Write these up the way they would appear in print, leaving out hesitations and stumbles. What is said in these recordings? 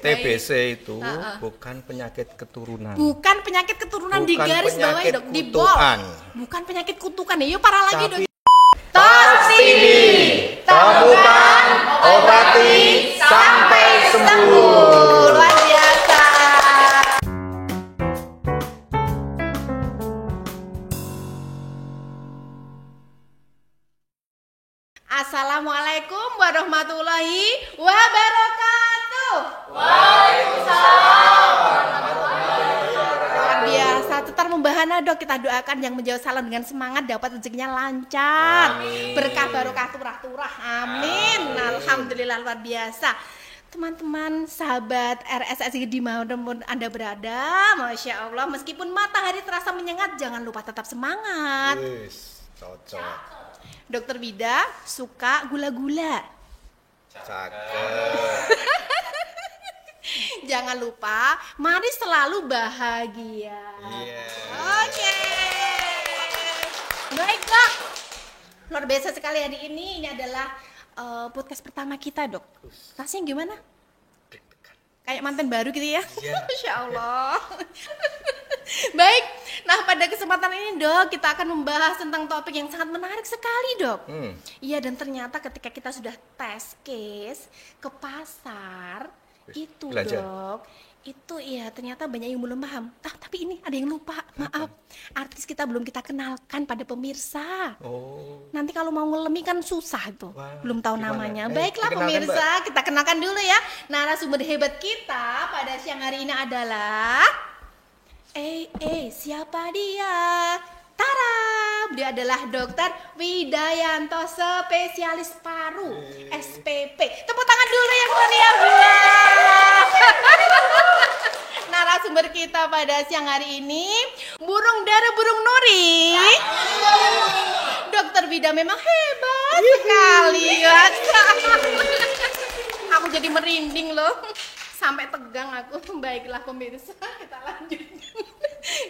TBC itu bukan penyakit keturunan. Bukan penyakit keturunan, di garis bawah ya dok, di bol. Bukan penyakit kutukan ya, yuk parah lagi dok. Tos TV, temukan, obati, sampai sembuh. Luar biasa. Assalamualaikum warahmatullahi wabarakatuh. Waalaikumsalam. Luar biasa, tetap membahana dok, kita doakan yang menjawab salam dengan semangat dapat rezekinya lancar. Amin. Berkah barokah turah-turah. Amin. Alhamdulillah, luar biasa. Teman-teman, sahabat RSSI dimanapun Anda berada, Masya Allah, meskipun matahari terasa menyengat, jangan lupa tetap semangat. Wis, cocok. Dokter Vida suka gula-gula. Cakep. Jangan lupa, mari selalu bahagia. Iya. Oke. Baik dok, luar biasa sekali hari ini. Ini adalah podcast pertama kita dok. Rasanya gimana? Kayak mantan baru gitu ya? Iya. Masya Allah. Baik, nah pada kesempatan ini dok, kita akan membahas tentang topik yang sangat menarik sekali dok. Iya, dan ternyata ketika kita sudah tes case ke pasar, itu belanja. dok, itu ya ternyata banyak yang belum paham. Tapi ini ada yang lupa, maaf. Artis kita belum kita kenalkan pada pemirsa. Oh. Nanti kalau mau ngelemi kan susah itu. Wah, Belum tahu gimana? namanya. Eh, Baiklah dikenalkan, pemirsa, kita kenalkan dulu ya. Narasumber hebat kita pada siang hari ini adalah siapa dia? Tara, dia adalah Dokter Widayanto, spesialis paru, SPP. Tepuk tangan dulu yang meriah buat narasumber kita pada siang hari ini, burung dara burung nuri. Dokter Vida memang hebat sekali ya. Aku jadi merinding loh, sampai tegang aku. Baiklah pemirsa, kita lanjut.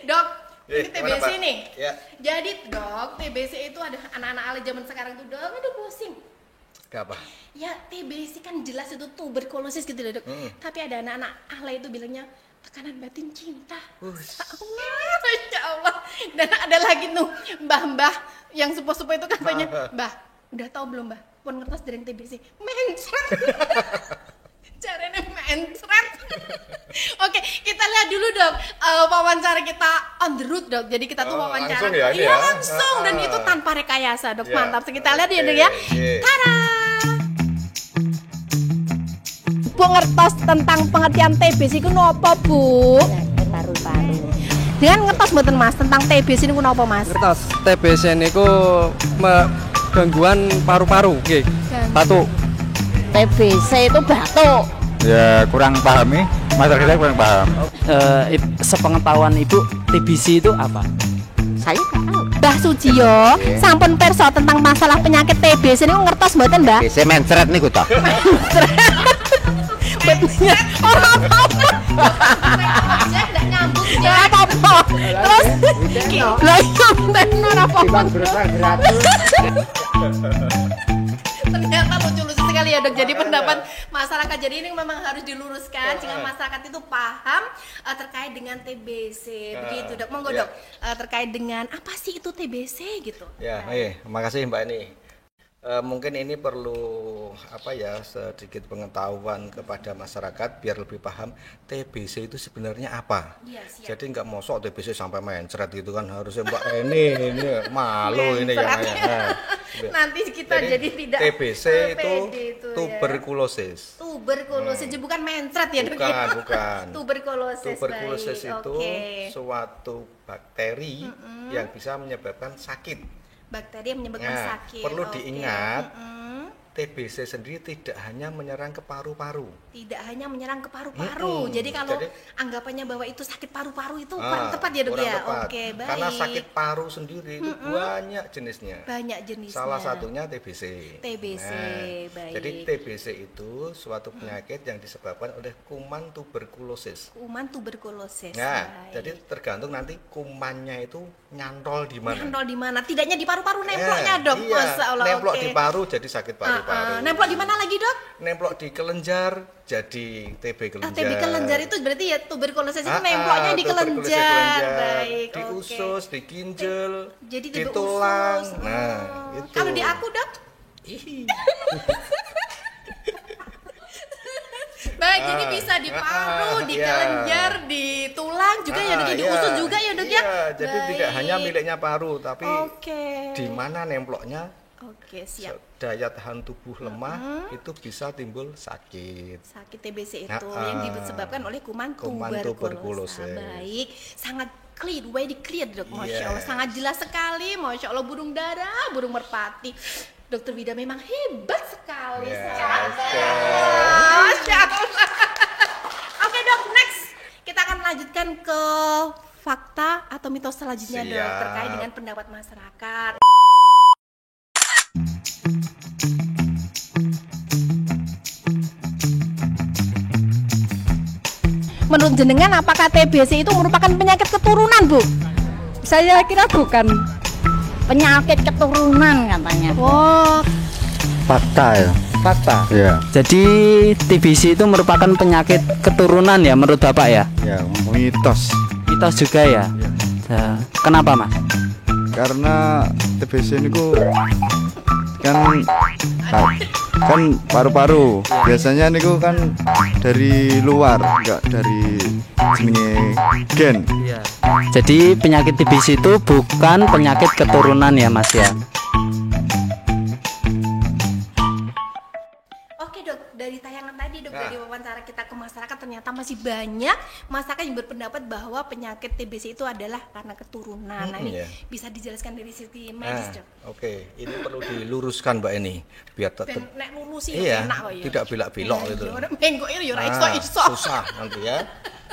Dok, ini TBC nih. Ya. Jadi dok, TBC itu ada anak-anak alay zaman sekarang tuh dok, aduh pusing. Gak apa? Ya TBC kan jelas itu tuberkulosis gitu loh dok. Tapi ada anak-anak alay itu bilangnya tekanan batin cinta. Masya Allah, Masya Allah. Dan ada lagi tuh mbah-mbah yang sepuh-sepuh itu katanya, mbah, udah tahu belum mbah? Pun ngertos dari TBC, mencret. Caranya mencret. Oke, kita lihat dulu dok, wawancara kita on the road dok. Jadi kita tuh wawancara, langsung ya, ini iya ya? langsung, dan itu tanpa rekayasa dok. Ya. Mantap. Kita lihat ya dok ya. Tada. Bu ngertos tentang pengertian TBC itu apa bu? Penyakit paru-paru. Dengan ngertos mboten mas tentang TBC itu apa mas? Ngertos TBC niku gangguan paru-paru nggih. Batuk. TBC itu batuk. Ya kurang pahami, masyarakat kurang paham. Sepengetahuan Ibu, TBC itu apa? Saya nggak tahu. Mbah Sujiyo, sampun perso tentang masalah penyakit TBC ini ngertos mboten mbak? Bisa mencret nih kutok. Betulnya orang apa-apa. Saya nggak nyambung ya apa-apa. Terus, lah iya benar apa-apa. Ternyata lucu-lucu sekali ya dok. Jadi pendapat masyarakat jadi ini memang harus diluruskan sehingga masyarakat itu paham terkait dengan TBC. Begitu dok. Monggo dok, terkait dengan apa sih itu TBC gitu. Ya, makasih Mbak ini. Mungkin ini perlu sedikit pengetahuan kepada masyarakat biar lebih paham TBC itu sebenarnya apa. Iya, siap. Jadi nggak mosok TBC sampai mencret gitu kan, harusnya Mbak ini malu ini Mencret. yang Nanti kita jadi tidak TBC itu tuberkulosis. Tuberkulosis bukan mencret ya dok. Bukan. Tuberkulosis. Tuberkulosis baik. itu Oke. suatu bakteri yang bisa menyebabkan sakit. Bakteri yang menyebabkan sakit. Perlu Oke. diingat, TBC sendiri tidak hanya menyerang ke paru-paru. Tidak hanya menyerang ke paru-paru. Jadi kalau anggapannya bahwa itu sakit paru-paru itu kurang tepat ya dok kurang ya. tepat. Oke, baik. Karena sakit paru sendiri itu banyak jenisnya. Banyak jenisnya. Salah satunya TBC. TBC, baik. Jadi TBC itu suatu penyakit yang disebabkan oleh kuman tuberkulosis. Kuman tuberkulosis. Nah, baik. jadi tergantung nanti kumannya itu nyantol di mana. Nyantol di mana? Tidaknya di paru-paru nemploknya dok. Iya, Masya Allah. nemplok oke. di paru jadi sakit paru. paru-paru. Nemplok di mana lagi, Dok? Nemplok di kelenjar jadi TB kelenjar. TB kelenjar itu berarti ya tuberkulosis itu nemploknya di tuberkulosis kelenjar. Baik, di oke. usus, di ginjal, Jadi di TB tulang. usus. Nah, Oh. itu. Kalau di aku, Dok? Baik, jadi bisa di paru, di iya. kelenjar, di tulang juga ya, Dok. Di Iya. usus juga ya, Dok ya. Iya, jadi tidak Baik. hanya miliknya paru, tapi Oke. di mana nemploknya Oke, siap. daya tahan tubuh lemah itu bisa timbul sakit. Sakit TBC itu Nah, yang disebabkan oleh kuman kuman tuberkulosa. tuberkulosis. Baik, sangat clear, very clear, Dok. Masya Yes. Allah, sangat jelas sekali. Masya Allah, burung dara, burung merpati. Dokter Wida memang hebat sekali. Yes, Masya Allah. Oke, Dok, next kita akan lanjutkan ke fakta atau mitos selanjutnya, Dok, Siap. terkait dengan pendapat masyarakat. Menurut jenengan, apakah TBC itu merupakan penyakit keturunan, Bu? Saya kira bukan penyakit keturunan katanya. Oh, Fakta ya. Fakta. Iya. Jadi TBC itu merupakan penyakit keturunan ya menurut Bapak ya? Ya, mitos. Mitos juga ya? Nah, kenapa Mas? Karena TBC ini kan paru-paru. Biasanya niku kan dari luar, enggak dari jenenge gen. Iya. Jadi penyakit TBC itu bukan penyakit keturunan ya Mas ya? oke, Dok. Dari tayangan tadi, Dok, Nah. dari wawancara kita ke masyarakat, ternyata masih banyak masyarakat yang berpendapat bahwa penyakit TBC itu adalah karena keturunan. Nah, ini iya. bisa dijelaskan dari sisi Nah, medis, Dok. oke, ini perlu diluruskan Mbak ini biar Ben tetap nek lulusi iya, enak kok ya. tidak belak-belok gitu. Ya, orang menggok ya ora Nah, iso-iso. susah nanti ya.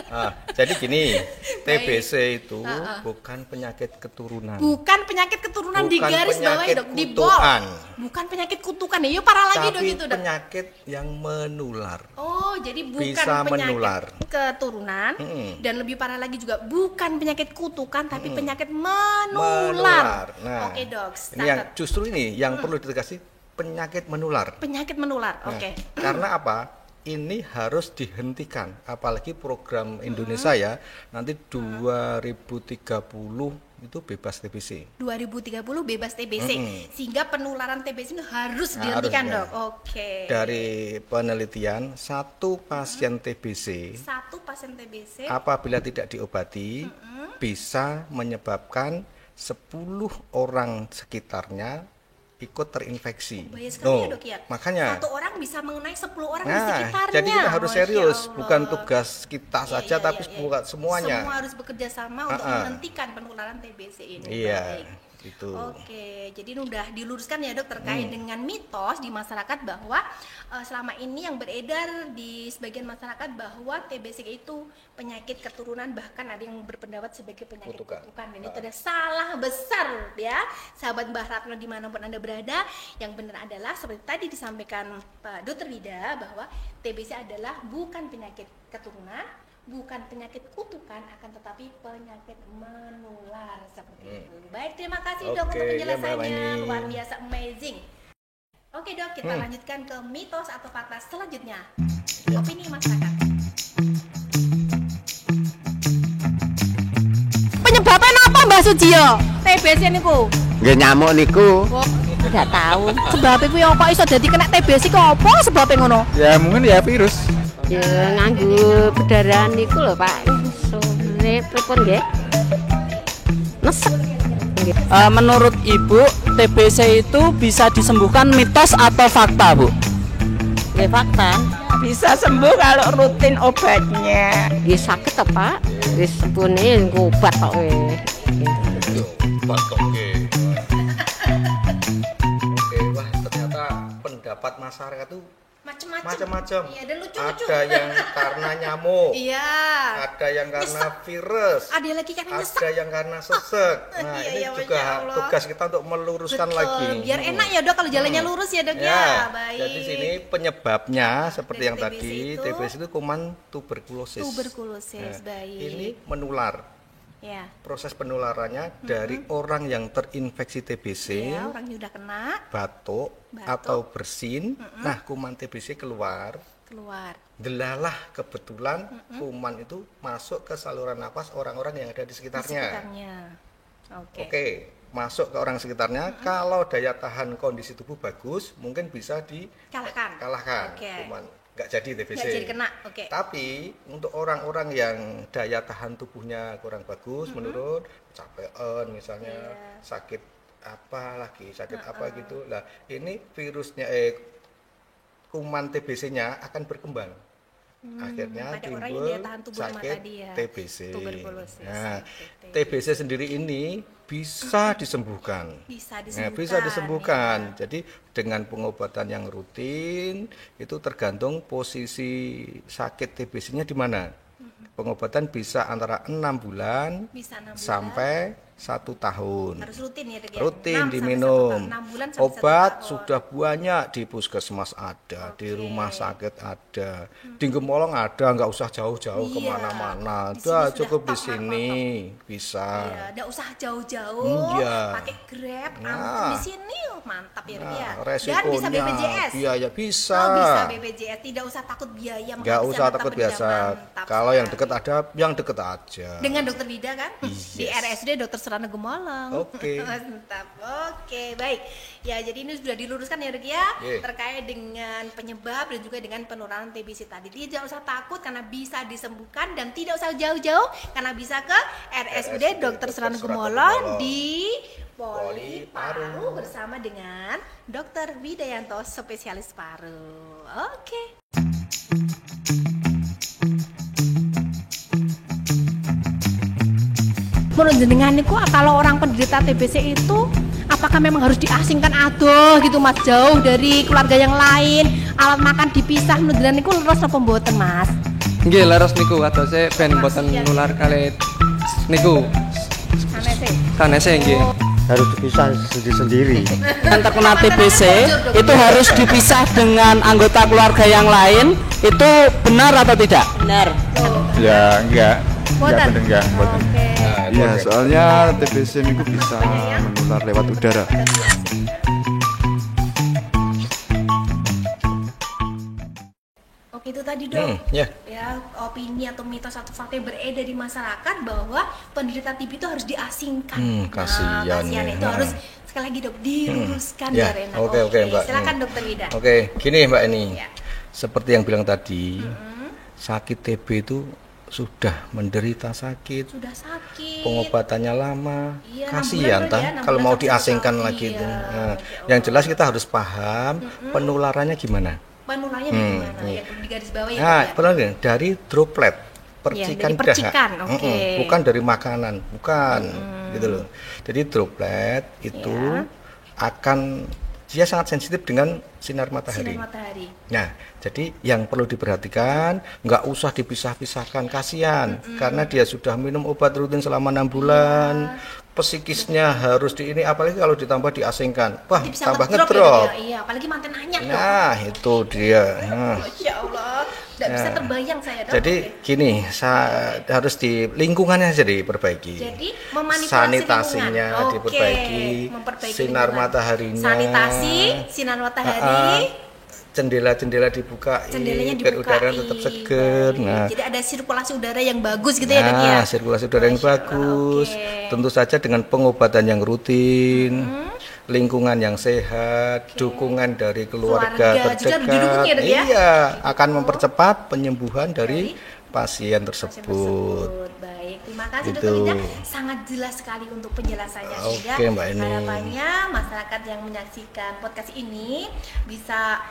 Nah, jadi gini, TBC itu bukan penyakit keturunan. Bukan penyakit keturunan, di Bukan garis bawah, penyakit Dok, di kutukan. Bukan penyakit kutukan ya. Yuk parah lagi, Dok, Tapi itu, Dok. penyakit yang menular. Oh, jadi bukan Bisa penyakit menular. keturunan dan lebih parah lagi juga bukan penyakit kutukan tapi penyakit Menular. menular. Nah, Oke, Dok. ini yang catat. justru ini yang perlu ditegaskan, penyakit menular. Penyakit menular. Nah, Oke. Karena apa? Ini harus dihentikan, apalagi program Indonesia ya, nanti 2030 itu bebas TBC. 2030 bebas TBC. Sehingga penularan TBC itu harus dihentikan, harus, ya. Dok. Oke. Dari penelitian, satu pasien TBC Satu pasien TBC apabila tidak diobati bisa menyebabkan 10 orang sekitarnya ikut terinfeksi. bahaya sekali ya, Dok, ya. Makanya satu orang bisa mengenai 10 orang di nah, sekitarnya. jadi kita harus Masya serius, Allah. bukan tugas kita Iya, saja iya, tapi iya, iya. bukan semuanya. Semua harus bekerja sama untuk menghentikan penularan TBC ini. Iya, Baik. itu. Oke, jadi ini udah diluruskan ya, Dok, terkait dengan mitos di masyarakat bahwa selama ini yang beredar di sebagian masyarakat bahwa TBC itu penyakit keturunan, bahkan ada yang berpendapat sebagai penyakit Kutukan. kutukan. Dan itu ada salah besar ya, sahabat Mbah Ratno dimanapun Anda berada. Yang benar adalah seperti tadi disampaikan Pak Dr. Wida bahwa TBC adalah bukan penyakit keturunan, bukan penyakit kutukan, akan tetapi penyakit menular seperti itu. Baik, terima kasih, Dok, Oke, untuk ya, Mbak penjelasannya, Wani. luar biasa amazing. Oke, Dok, kita lanjutkan ke mitos atau fakta selanjutnya. Opini masyarakat. Penyebabnya apa, Mbak Sujiyo? TBC niku. Nggih nyamuk niku. Tidak tahu. Sebab iku ya kok iso dadi kena TBC kok apa sebabnya ngono? Ya mungkin ya virus. Ya nganggo bedarahan niku lho, Pak. Sore pripun nggih? Nesek. Nggih. Menurut Ibu, TBC itu bisa disembuhkan mitos atau fakta, Bu? Nggih fakta. Bisa sembuh kalau rutin obatnya. Nggih sakit ta, Pak? Wis sepune nggo obat kok wis. Oke, wah ternyata pendapat masyarakat tuh macam-macam. Iya, dan lucu-lucu. Ada yang karena nyamuk, Iya. ada yang karena virus, Ada lagi karena nyesek. ada yang karena sesek. Nah, Iya, ini iya, juga Masya Allah. tugas kita untuk meluruskan Betul. lagi. Biar enak ya, Dok, kalau jalannya lurus ya, Dok, ya. Baik. Jadi sini penyebabnya seperti Dari yang tadi, TBC itu TBC itu kuman tuberkulosis. Tuberkulosis, Nah, baik. Ini menular. Ya. Proses penularannya dari orang yang terinfeksi TBC, Ya, orang yang udah kena batuk atau bersin. Nah, kuman TBC keluar. Delalah kebetulan kuman itu masuk ke saluran napas orang-orang yang ada di sekitarnya. Oke, masuk ke orang sekitarnya. Kalau daya tahan kondisi tubuh bagus, mungkin bisa dikalahkan kuman. Nggak jadi TBC. Nggak jadi kena. Tapi untuk orang-orang yang daya tahan tubuhnya kurang bagus, menurun, capean misalnya, sakit apa gitu. Lah, ini virusnya kuman TBC-nya akan berkembang. Akhirnya timbul sakit TBC. Nah, TBC sendiri ini bisa disembuhkan. Bisa disembuhkan. Ya. Jadi dengan pengobatan yang rutin itu tergantung posisi sakit TBC-nya di mana. Pengobatan bisa antara 6 bulan sampai 1 tahun. Harus rutin ya, rutin diminum. Obat sudah banyak di puskesmas ada, di rumah sakit ada, di Gemolong ada, nggak usah jauh-jauh kemana-mana. Udah cukup di sini bisa. Nggak usah jauh-jauh. Pakai Grab, di sini mantap ya. Dan bisa BPJS. Biaya bisa. Bisa BPJS, tidak usah takut biaya. Nggak usah takut biasa. Kalau yang dekat ada, yang dekat aja. Dengan Dokter Vida kan? Di RSUD Dr. Serana Gemolong. Mantap. Baik. Ya, jadi ini sudah diluruskan ya, Dok ya, terkait dengan penyebab dan juga dengan penularan TBC tadi. Tidak usah takut karena bisa disembuhkan dan tidak usah jauh-jauh karena bisa ke RSUD Dr. Serana Gemolong di Poli Paru bersama dengan Dr. Widayanto, spesialis paru. Menurut jenengan niku kalau orang penderita TBC itu apakah memang harus diasingkan gitu Mas, jauh dari keluarga yang lain, alat makan dipisah, menurut jenengan niku leres apa mboten Mas? Nggih, leres niku atose ben mboten nular kali niku. Sanese nggih. Harus dipisah sendiri-sendiri. Yang terkena TBC itu harus dipisah dengan anggota keluarga yang lain, itu benar atau tidak? Benar. Ya enggak. Enggak. Iya, soalnya TBC itu bisa menular lewat udara. Itu tadi Dok, ya opini atau mitos atau fakta yang beredar di masyarakat bahwa penderita TB itu harus diasingkan. Kasihan itu harus sekali lagi Dok diluruskan ya. Oke, Mbak. Silakan Dokter Wida. Gini Mbak ini. Seperti yang bilang tadi, sakit TB itu sudah menderita sakit, pengobatannya lama, kasihan kalau mau diasingkan lagi itu. Yang jelas kita harus paham penularannya gimana. Yang digarisbawahi penularan dari droplet, percikan darah, bukan dari makanan, gitu loh. Jadi droplet itu dia sangat sensitif dengan sinar matahari. Nah, jadi yang perlu diperhatikan, nggak usah dipisah-pisahkan, kasihan, karena dia sudah minum obat rutin selama 6 bulan, psikisnya harus apalagi kalau ditambah diasingkan, tambah ngedrop. Apalagi mantan nanya. Nah, itu dia. Masya Allah. Nggak bisa terbayang saya Dok. Jadi gini, harus di lingkungannya saja diperbaiki. Jadi memanipulasi sanitasinya diperbaiki, sinar mataharinya. Sanitasi, sinar matahari. Jendela-jendela dibuka, biar udara tetap seger. Jadi ada sirkulasi udara yang bagus gitu ya Dok ya. Sirkulasi udara yang bagus. Tentu saja dengan pengobatan yang rutin. Lingkungan yang sehat, dukungan dari keluarga terdekat, akan mempercepat penyembuhan dari pasien tersebut. Baik, terima kasih Dokter Wida, sangat jelas sekali untuk penjelasannya. Harapannya masyarakat yang menyaksikan podcast ini bisa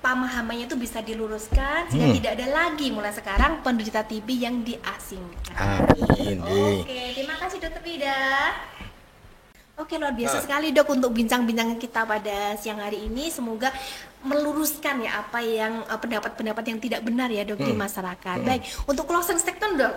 pemahamannya itu bisa diluruskan sehingga tidak ada lagi mulai sekarang penderita TB yang diasingkan. Terima kasih Dokter Wida. Luar biasa sekali Dok untuk bincang-bincang kita pada siang hari ini. Semoga meluruskan ya apa yang pendapat-pendapat yang tidak benar ya Dok di masyarakat. Baik, untuk closing statement Dok,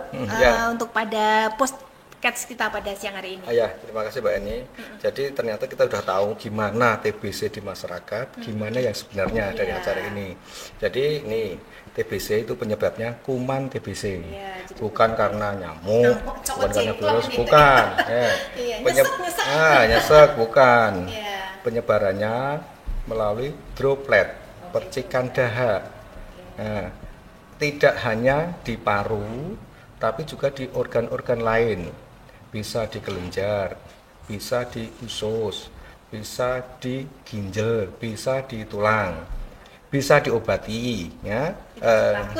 untuk pada podcast kita pada siang hari ini. Terima kasih Mbak Eni. Jadi ternyata kita sudah tahu gimana TBC di masyarakat, gimana yang sebenarnya dari acara ini. Jadi ini TBC itu penyebabnya kuman TBC. bukan karena nyamuk, bukan karena virus, gitu. bukan. Ya. Iya, nyesek. Nyesek bukan. Iya. Penyebarannya melalui droplet, percikan dahak. Nah, tidak hanya di paru, tapi juga di organ-organ lain. Bisa di kelenjar, bisa di usus, bisa di ginjal, bisa di tulang, bisa diobati, ya.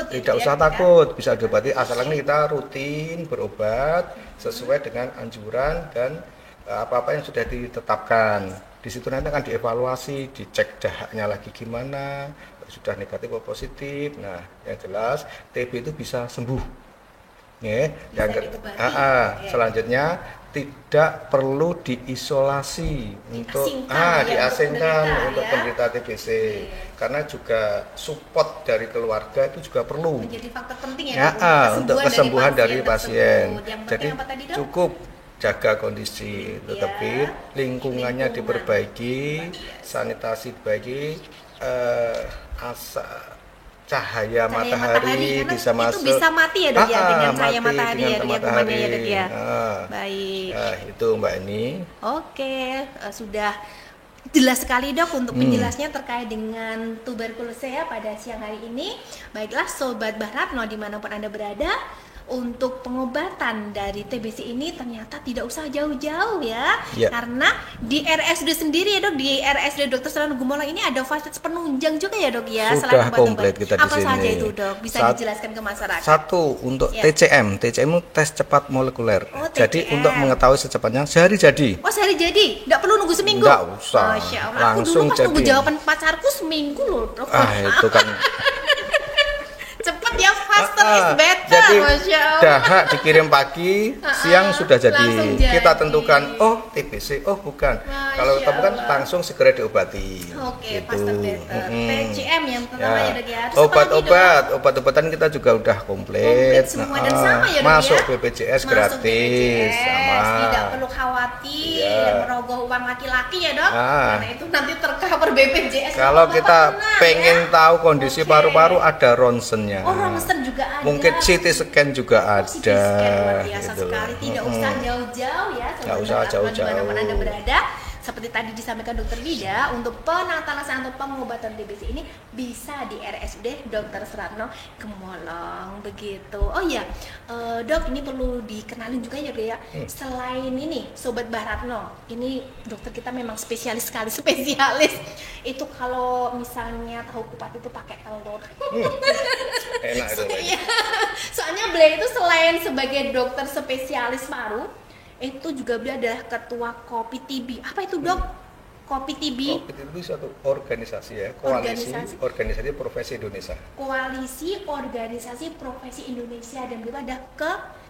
Tidak usah takut, bisa diobati asalkan kita rutin berobat sesuai dengan anjuran dan apa-apa yang sudah ditetapkan. Di situ nanti akan dievaluasi, dicek dahaknya lagi gimana, sudah negatif atau positif. Nah, yang jelas TB itu bisa sembuh. Ya, selanjutnya tidak perlu diisolasi untuk diasingkan untuk penderita TBC, karena juga support dari keluarga itu juga perlu menjadi faktor penting ya, untuk kesembuhan dari pasien. Jadi apa tadi, Dok? cukup jaga kondisi tetapi lingkungannya diperbaiki, sanitasi diperbaiki, cahaya matahari bisa masuk. Itu bisa mati ya, Dok, ya, dengan cahaya matahari ya, Dok, ya, kumannya ya, Dok, ya. Baik. Itu Mbak Eni. Oke, sudah jelas sekali, Dok, untuk penjelasnya terkait dengan tuberkulosis ya pada siang hari ini. Baiklah Sobat Baratno dimanapun Anda berada, untuk pengobatan dari TBC ini ternyata tidak usah jauh-jauh ya, karena di RSUD sendiri ya, Dok, di RSUD Dr. Surono Gumulong ini ada fasilitas penunjang juga ya, Dok, ya. Sudah komplit kita di sini. Apa saja itu, Dok? Bisa dijelaskan ke masyarakat? Satu, untuk TCM itu tes cepat molekuler. Jadi untuk mengetahui secepatnya sehari jadi. Oh, sehari jadi? Nggak perlu nunggu seminggu? Nggak usah. Masya Allah. Langsung aku dulu pas nunggu jawaban pacarku seminggu loh, Dok. Itu kan cepet ya, faster is better. Jadi Masya Allah. dahak dikirim pagi, siang sudah jadi. Kita tentukan, oh TBC, oh bukan. Kalau temukan langsung segera diobati. Oke, gitu. faster better. PCM yang pertama ya, Dok, ya. Obat-obatan kita juga udah komplit. Semua dan sama ya, Dok, masuk ya? BPJS gratis, sama. Tidak perlu khawatir merogoh uang laki-laki ya, Dok. Karena itu nanti tercover BPJS. Kalau kita pengen tahu kondisi paru-paru, ada ronsennya. Oh, ronsen juga ada. Mungkin CT scan juga ada. CT scan luar biasa sekali. Tidak usah jauh-jauh ya. Nggak usah jauh-jauh. Dimanapun Anda berada. Seperti tadi disampaikan Dokter Vida, untuk penata laksanaan atau pengobatan TBC ini bisa di RSUD Dr. Surono Gumulong, begitu. Oh iya, Dok, ini perlu dikenalin juga ya, Dok, ya. Selain ini, Sobat Baratno, ini dokter kita memang spesialis sekali, spesialis. Itu kalau misalnya tahu kupat itu pakai telur. Enak itu. Soalnya beliau itu selain sebagai dokter spesialis paru, itu juga beliau adalah ketua Kopi TB. Apa itu, Dok? Kopi TB? Kopi TB itu satu organisasi ya, koalisi organisasi profesi Indonesia. Koalisi organisasi profesi Indonesia, dan beliau ada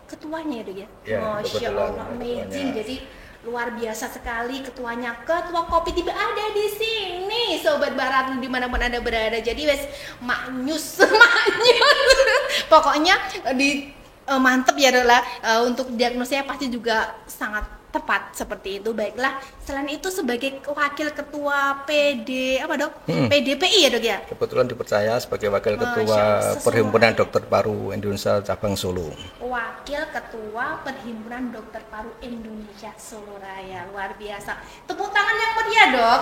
ketuanya ya, Dok, ya? Masya Allah, amazing. Jadi luar biasa sekali ketuanya. Ketua Kopi TB ada di sini, Sobat Baratno dimanapun Anda berada. Jadi wes maknyus. Pokoknya mantep ya, Dok, lah. Untuk diagnosanya pasti juga sangat tepat seperti itu. Baiklah, selain itu sebagai wakil ketua PDPI ya, Dok, ya? Kebetulan dipercaya sebagai wakil ketua Perhimpunan Dokter Paru Indonesia Cabang Solo. Wakil ketua Perhimpunan Dokter Paru Indonesia Solo Raya. Luar biasa. Tepuk tangan yang meriah, Dok.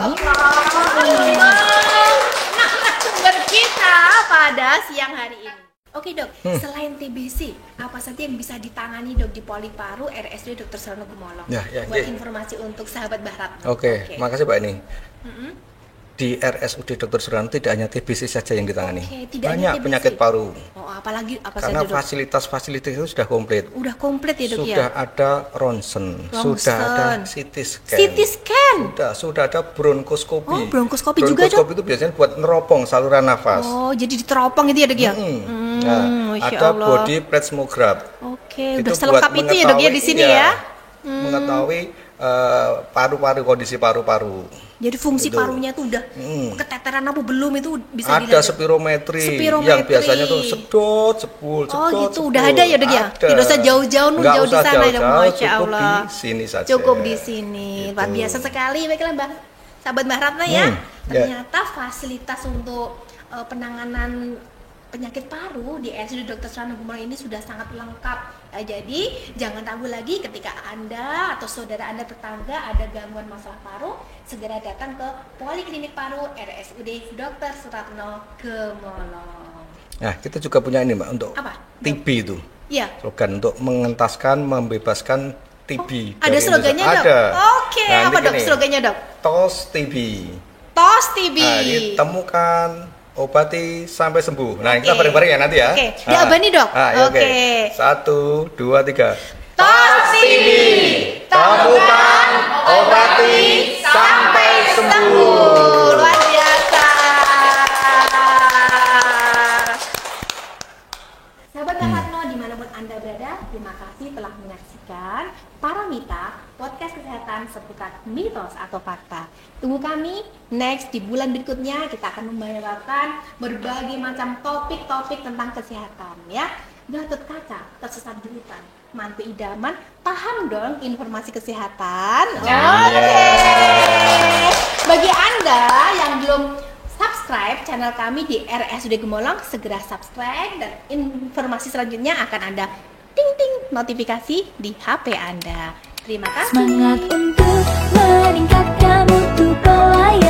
Nah, sumber kita pada siang hari ini. Oke, Dok, selain TBC, apa saja yang bisa ditangani, Dok, di Poli Paru RSUD Dr. Surono Gumulong? Buat informasi untuk sahabat Baratno. Oke, makasih Pak ini. Di RSUD Dr. Surono tidak hanya TBC saja yang ditangani. Banyak penyakit paru. Oh, apalagi apa karena saja, Dok? Fasilitas itu sudah komplit. Udah komplit ya, Dok, ya? Sudah ada ronsen, sudah ada CT scan. CT scan. Sudah ada bronkoskopi. Oh, bronkoskopi juga, Dok? Bronkoskopi itu biasanya buat neropong saluran nafas. Oh, jadi diteropong gitu ya, Dok, ya? Ada body plethysmograph. Oke, udah selengkap itu ya, Dok, ya, di sini ya? Mengetahui paru-paru, kondisi paru-paru. Jadi fungsi parunya tuh udah keteteran apa belum itu bisa dilihat. Ada spirometri yang biasanya tuh sedot, sepul. Oh gitu, udah ada ya, Dok, ya? Tidak usah jauh-jauh jauh di sana ya, Masya Allah. Cukup di sini saja. Cukup di sini. Luar biasa sekali. Baiklah, sahabat Baratno ya. Ternyata fasilitas untuk penanganan penyakit paru di RSUD Dr. Sutoarno Gumulong ini sudah sangat lengkap. Jadi jangan ragu lagi ketika Anda atau saudara Anda, tetangga ada gangguan masalah paru, segera datang ke Poliklinik Paru RSUD Dr. Sutoarno Gumulong. Nah, kita juga punya ini Mbak untuk apa? TB itu. Iya. Slogan untuk mengentaskan, membebaskan TB. Ada slogannya dok? Ada. Oke, nah, apa dok slogannya dok? TOS TB. TOS TB. Nah, ditemukan, obati sampai sembuh. Nah, kita bareng-bareng ya nanti ya. Oke, diabani dok. Oke. 1, 2, 3. TOS TB. Temukan, obati sampai sembuh. Luar biasa. Sahabat Kahatno dimanapun Anda berada, terima kasih telah menyaksikan Paramita, podcast kesehatan seputar mitos atau fakta. Tunggu kami next di bulan berikutnya, kita akan membawakan berbagai macam topik-topik tentang kesehatan ya. Gatot Kaca tersesat di hutan, mantu idaman paham dong informasi kesehatan. Oke. Bagi Anda yang belum subscribe channel kami di RSUD Gumulong, segera subscribe dan informasi selanjutnya akan ada ting-ting notifikasi di HP Anda. Terima kasih. Semangat untuk meningkatkan mutu pelayanan.